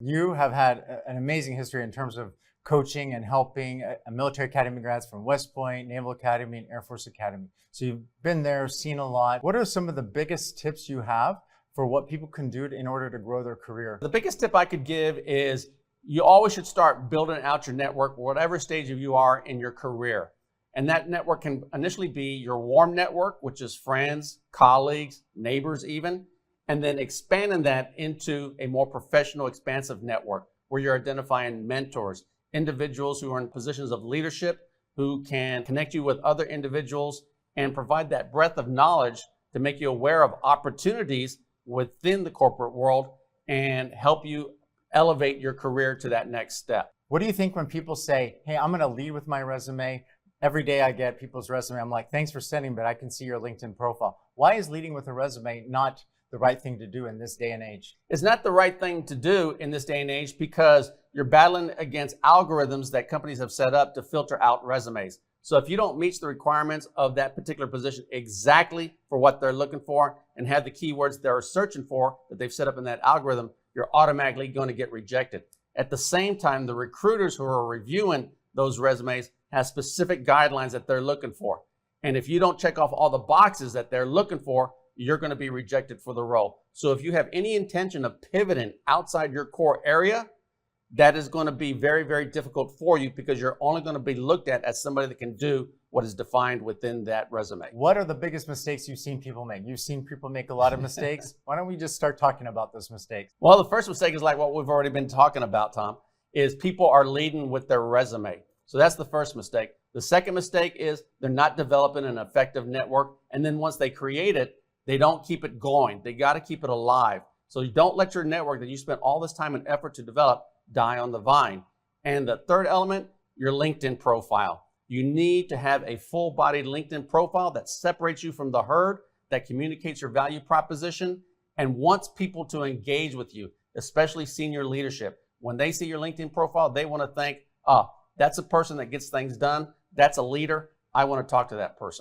You have had an amazing history in terms of coaching and helping military academy grads from West Point, Naval Academy, and Air Force Academy. So you've been there, seen a lot. What are some of the biggest tips you have for what people can do in order to grow their career? The biggest tip I could give is you always should start building out your network, whatever stage of you are in your career. And that network can initially be your warm network, which is friends, colleagues, neighbors even, and then expanding that into a more professional, expansive network where you're identifying mentors, individuals who are in positions of leadership, who can connect you with other individuals and provide that breadth of knowledge to make you aware of opportunities within the corporate world and help you elevate your career to that next step. What do you think when people say, hey, I'm going to lead with my resume? Every day I get people's resume. I'm like, thanks for sending, but I can see your LinkedIn profile. Why is leading with a resume not the right thing to do in this day and age? It's not the right thing to do in this day and age because you're battling against algorithms that companies have set up to filter out resumes. So if you don't meet the requirements of that particular position exactly for what they're looking for and have the keywords they're searching for that they've set up in that algorithm, you're automatically going to get rejected. At the same time, the recruiters who are reviewing those resumes have specific guidelines that they're looking for. And if you don't check off all the boxes that they're looking for, you're going to be rejected for the role. So if you have any intention of pivoting outside your core area, that is going to be very, very difficult for you because you're only going to be looked at as somebody that can do what is defined within that resume. What are the biggest mistakes you've seen people make? You've seen people make a lot of mistakes. Why don't we just start talking about those mistakes? Well, the first mistake is like what we've already been talking about, Tom, is people are leading with their resume. So that's the first mistake. The second mistake is they're not developing an effective network. And then once they create it, they don't keep it going. They got to keep it alive. So you don't let your network that you spent all this time and effort to develop die on the vine. And the third element, your LinkedIn profile. You need to have a full-bodied LinkedIn profile that separates you from the herd, that communicates your value proposition, and wants people to engage with you, especially senior leadership. When they see your LinkedIn profile, they want to think, that's a person that gets things done. That's a leader. I want to talk to that person.